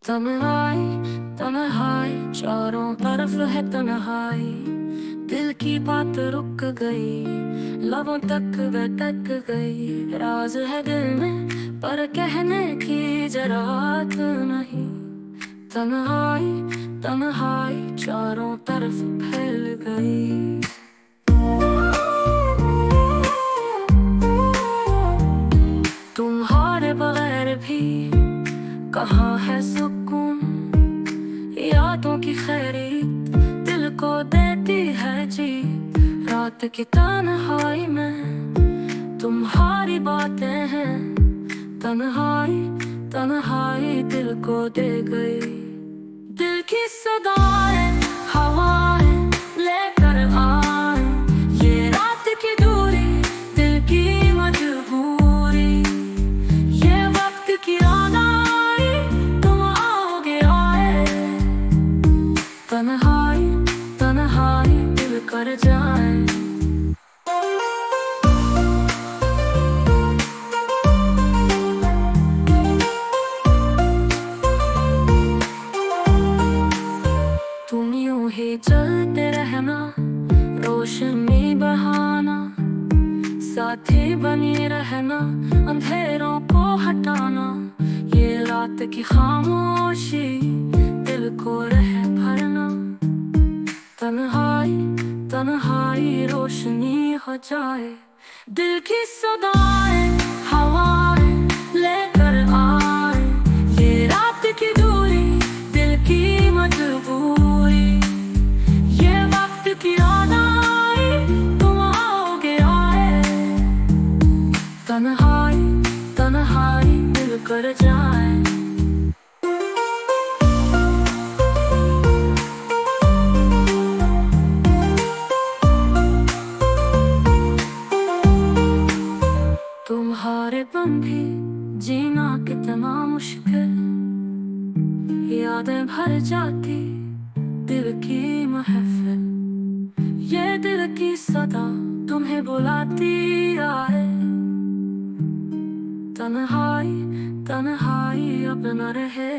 तन्हाई तन्हाई चारों तरफ है तन्हाई। दिल की बात रुक गई, लबों तक भटक गई। राज है दिल में पर कहने की जरात नहीं। तन्हाई तन्हाई चारों तरफ फैल गई। तुम्हारे बगैर भी कहाँ है सुकून, यादों की खैरियत दिल को देती है जी। रात की तन्हाई में तुम्हारी बातें हैं, तन्हाई तन्हाई दिल को दे गई। दिल की सदाएं हवाएं लेकर आए, ये रात की दूरी दिल की मजबूरी। ये वक्त की आनाई तुम आओगे आए, तन्हाई तन्हाई दिल कर जाए। तुम यूं ही चलते रहना, रोशनी बहाना, साथी बनी रहना, अंधेरों को हटाना। ये रात की खामोशी दिल को रह भरना। तन्हाई तन्हाई रोशनी हो जाए, दिल की सदाएं हवाएं लेकर आए। ये रात की दूरी दिल की मजबूरी। ये वक्त की आनाई तुम आओगे आए, तन्हाई तन्हाई दिल कर जाए। तुम्हारे बिन भी जीना कितना मुश्किल, यादें भर जाती दिल की महफिल। ये दिल की सदा तुम्हें बुलाती आए, तन्हाई तन्हाई अब न रहे।